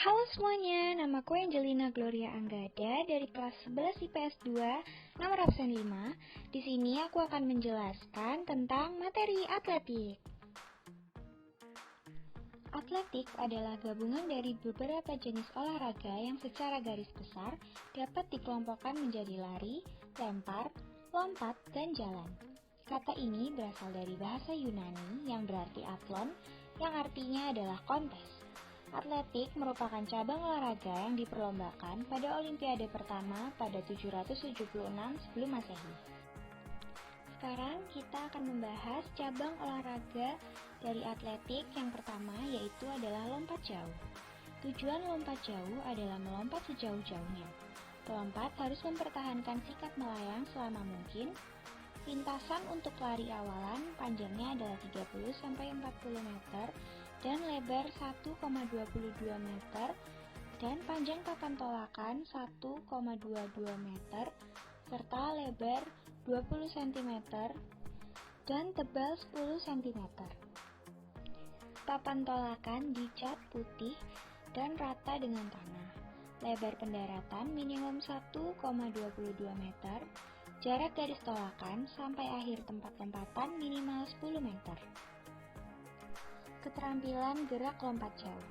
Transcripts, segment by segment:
Halo semuanya, nama aku Angelina Gloria Anggada dari kelas 11 IPS 2, nomor absen 5. Di sini aku akan menjelaskan tentang materi atletik. Atletik adalah gabungan dari beberapa jenis olahraga yang secara garis besar dapat dikelompokkan menjadi lari, lempar, lompat, dan jalan. Kata ini berasal dari bahasa Yunani yang berarti athlon, yang artinya adalah kontes. Atletik merupakan cabang olahraga yang diperlombakan pada Olimpiade pertama pada 776 sebelum Masehi. Sekarang kita akan membahas cabang olahraga dari atletik yang pertama, yaitu adalah lompat jauh. Tujuan lompat jauh adalah melompat sejauh-jauhnya. Pelompat harus mempertahankan sikap melayang selama mungkin. Lintasan untuk lari awalan panjangnya adalah 30-40 meter dan lebar 1,22 meter dan panjang papan tolakan 1,22 meter serta lebar 20 cm dan tebal 10 cm. Papan tolakan dicat putih dan rata dengan tanah. Lebar pendaratan minimum 1,22 meter. Jarak garis tolakan sampai akhir tempat lompatan minimal 10 meter. Keterampilan gerak lompat jauh.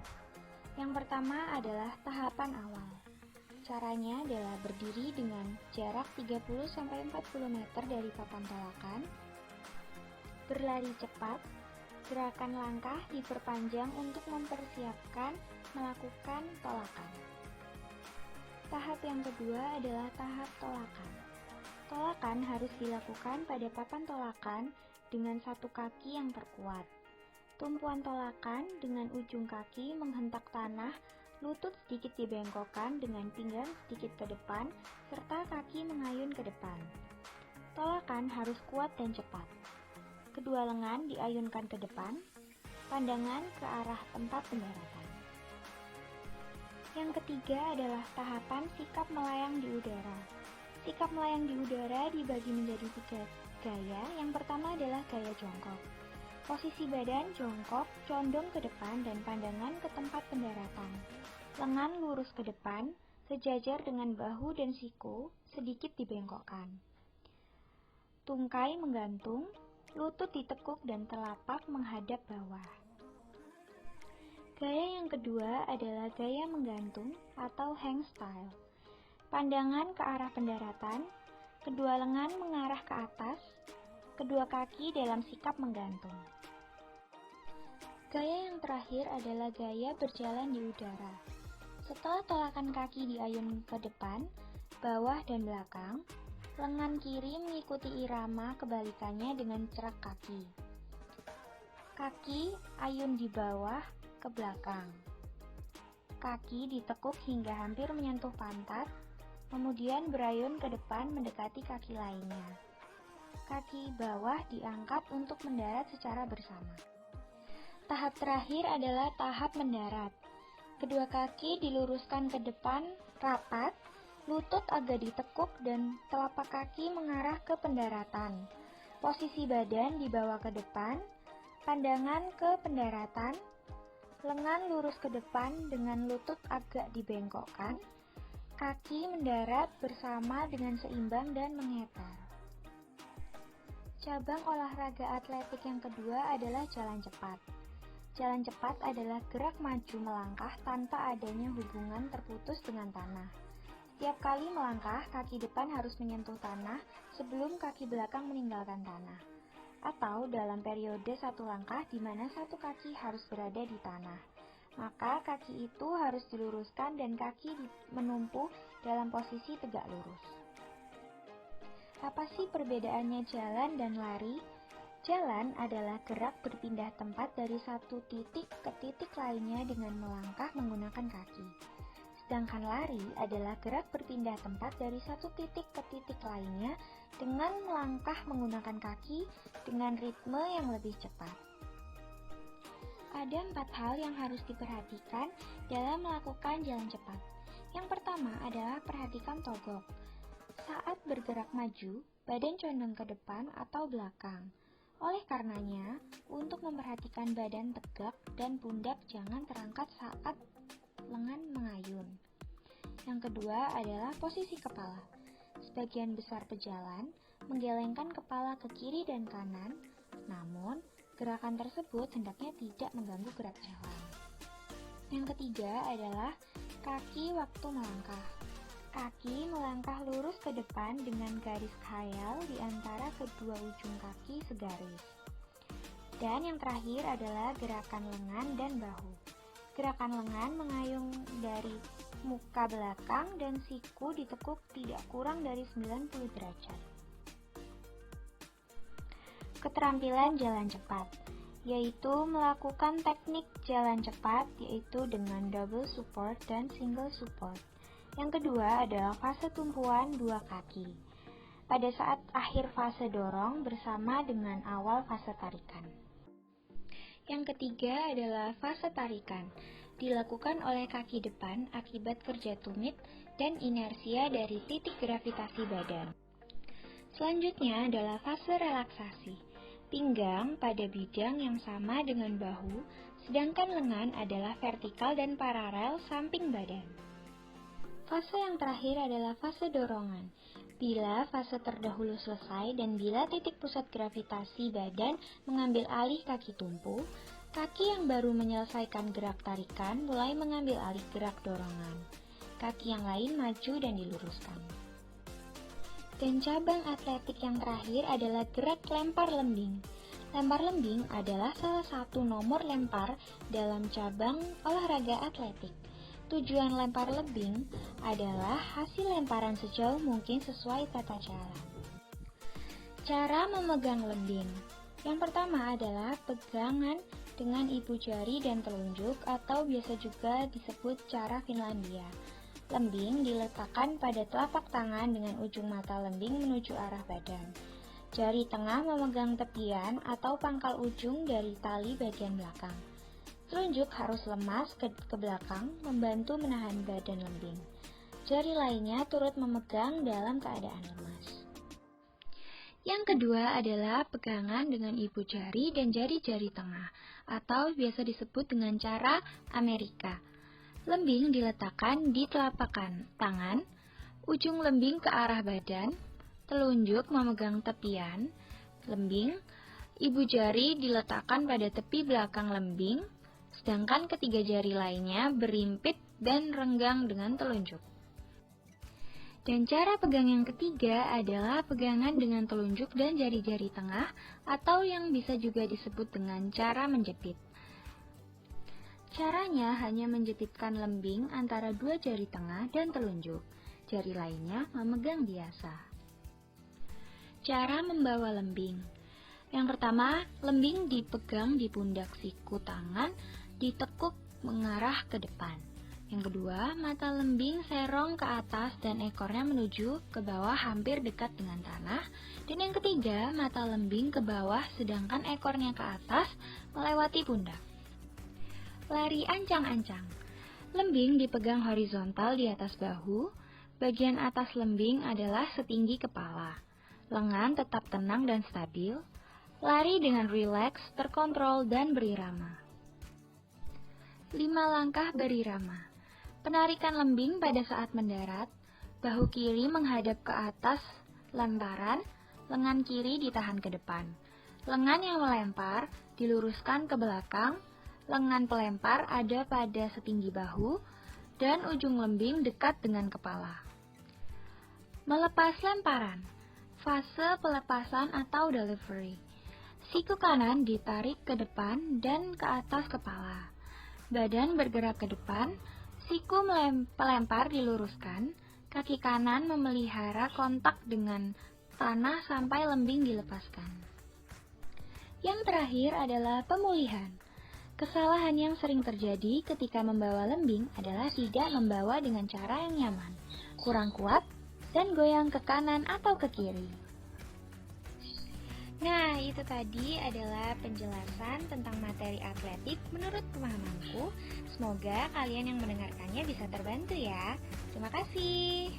Yang pertama adalah tahapan awal. Caranya adalah berdiri dengan jarak 30-40 meter dari papan tolakan. Berlari cepat. Gerakan langkah diperpanjang untuk mempersiapkan melakukan tolakan. Tahap yang kedua adalah tahap tolakan. Tolakan harus dilakukan pada papan tolakan dengan satu kaki yang terkuat. Tumpuan tolakan dengan ujung kaki menghentak tanah, lutut sedikit dibengkokkan dengan pinggang sedikit ke depan, serta kaki mengayun ke depan. Tolakan harus kuat dan cepat. Kedua lengan diayunkan ke depan, pandangan ke arah tempat pendaratan. Yang ketiga adalah tahapan sikap melayang di udara. Sikap melayang di udara dibagi menjadi 3 gaya. Yang pertama adalah gaya jongkok. Posisi badan jongkok, condong ke depan dan pandangan ke tempat pendaratan. Lengan lurus ke depan, sejajar dengan bahu dan siku, sedikit dibengkokkan. Tungkai menggantung, lutut ditekuk dan telapak menghadap bawah. Gaya yang kedua adalah gaya menggantung atau hang style. Pandangan ke arah pendaratan, kedua lengan mengarah ke atas, kedua kaki dalam sikap menggantung. Gaya yang terakhir adalah gaya berjalan di udara. Setelah tolakan kaki diayun ke depan, bawah dan belakang, lengan kiri mengikuti irama kebalikannya dengan cerak kaki. Kaki ayun di bawah ke belakang. Kaki ditekuk hingga hampir menyentuh pantat, kemudian berayun ke depan mendekati kaki lainnya. Kaki bawah diangkat untuk mendarat secara bersama. Tahap terakhir adalah tahap mendarat. Kedua kaki diluruskan ke depan rapat, lutut agak ditekuk dan telapak kaki mengarah ke pendaratan. Posisi badan dibawa ke depan, pandangan ke pendaratan, lengan lurus ke depan dengan lutut agak dibengkokkan, kaki mendarat bersama dengan seimbang dan mengetar. Cabang olahraga atletik yang kedua adalah jalan cepat. Jalan cepat adalah gerak maju melangkah tanpa adanya hubungan terputus dengan tanah. Setiap kali melangkah, kaki depan harus menyentuh tanah sebelum kaki belakang meninggalkan tanah. Atau dalam periode satu langkah di mana satu kaki harus berada di tanah. Maka kaki itu harus diluruskan dan kaki menumpu dalam posisi tegak lurus. Apa sih perbedaannya jalan dan lari? Jalan adalah gerak berpindah tempat dari satu titik ke titik lainnya dengan melangkah menggunakan kaki. Sedangkan lari adalah gerak berpindah tempat dari satu titik ke titik lainnya dengan melangkah menggunakan kaki dengan ritme yang lebih cepat. Ada 4 hal yang harus diperhatikan dalam melakukan jalan cepat. Yang pertama adalah perhatikan togok. Saat bergerak maju, badan condong ke depan atau belakang. Oleh karenanya, untuk memperhatikan badan tegak dan pundak jangan terangkat saat lengan mengayun. Yang kedua adalah posisi kepala. Sebagian besar pejalan menggelengkan kepala ke kiri dan kanan, namun gerakan tersebut hendaknya tidak mengganggu gerak jalan. Yang ketiga adalah kaki waktu melangkah. Kaki melangkah lurus ke depan dengan garis khayal di antara kedua ujung kaki segaris. Dan yang terakhir adalah gerakan lengan dan bahu. Gerakan lengan mengayung dari muka belakang dan siku ditekuk tidak kurang dari 90 derajat. Keterampilan jalan cepat, yaitu melakukan teknik jalan cepat yaitu dengan double support dan single support. Yang kedua adalah fase tumpuan dua kaki. Pada saat akhir fase dorong bersama dengan awal fase tarikan. Yang ketiga adalah fase tarikan, dilakukan oleh kaki depan akibat kerja tumit dan inersia dari titik gravitasi badan. Selanjutnya adalah fase relaksasi, pinggang pada bidang yang sama dengan bahu, sedangkan lengan adalah vertikal dan paralel samping badan. Fase yang terakhir adalah fase dorongan. Bila fase terdahulu selesai dan bila titik pusat gravitasi badan mengambil alih kaki tumpu, kaki yang baru menyelesaikan gerak tarikan mulai mengambil alih gerak dorongan. Kaki yang lain maju dan diluruskan. Dan cabang atletik yang terakhir adalah gerak lempar lembing. Lempar lembing adalah salah satu nomor lempar dalam cabang olahraga atletik. Tujuan lempar lembing adalah hasil lemparan sejauh mungkin sesuai tata cara. Cara memegang lembing. Yang pertama adalah pegangan dengan ibu jari dan telunjuk atau biasa juga disebut cara Finlandia. Lembing diletakkan pada telapak tangan dengan ujung mata lembing menuju arah badan. Jari tengah memegang tepian atau pangkal ujung dari tali bagian belakang. Telunjuk harus lemas ke belakang, membantu menahan badan lembing. Jari lainnya turut memegang dalam keadaan lemas. Yang kedua adalah pegangan dengan ibu jari dan jari-jari tengah, atau biasa disebut dengan cara Amerika. Lembing diletakkan di telapak tangan, ujung lembing ke arah badan, telunjuk memegang tepian lembing, ibu jari diletakkan pada tepi belakang lembing, sedangkan ketiga jari lainnya berimpit dan renggang dengan telunjuk. Dan cara pegang yang ketiga adalah pegangan dengan telunjuk dan jari-jari tengah atau yang bisa juga disebut dengan cara menjepit. Caranya hanya menjepitkan lembing antara dua jari tengah dan telunjuk. Jari lainnya memegang biasa. Cara membawa lembing. Yang pertama, lembing dipegang di pundak siku tangan, ditekuk mengarah ke depan. Yang kedua, mata lembing serong ke atas dan ekornya menuju ke bawah hampir dekat dengan tanah. Dan yang ketiga, mata lembing ke bawah sedangkan ekornya ke atas melewati pundak. Lari ancang-ancang. Lembing dipegang horizontal di atas bahu. Bagian atas lembing adalah setinggi kepala. Lengan tetap tenang dan stabil. Lari dengan rileks, terkontrol, dan berirama. 5 langkah berirama. Penarikan lembing pada saat mendarat, bahu kiri menghadap ke atas lemparan, lengan kiri ditahan ke depan. Lengan yang melempar diluruskan ke belakang, lengan pelempar ada pada setinggi bahu, dan ujung lembing dekat dengan kepala. Melepas lemparan, fase pelepasan atau delivery. Siku kanan ditarik ke depan dan ke atas kepala. Badan bergerak ke depan, siku pelempar diluruskan, kaki kanan memelihara kontak dengan tanah sampai lembing dilepaskan. Yang terakhir adalah pemulihan. Kesalahan yang sering terjadi ketika membawa lembing adalah tidak membawa dengan cara yang nyaman, kurang kuat, dan goyang ke kanan atau ke kiri. Nah, itu tadi adalah penjelasan tentang materi atletik menurut pemahamanku. Semoga kalian yang mendengarkannya bisa terbantu ya. Terima kasih.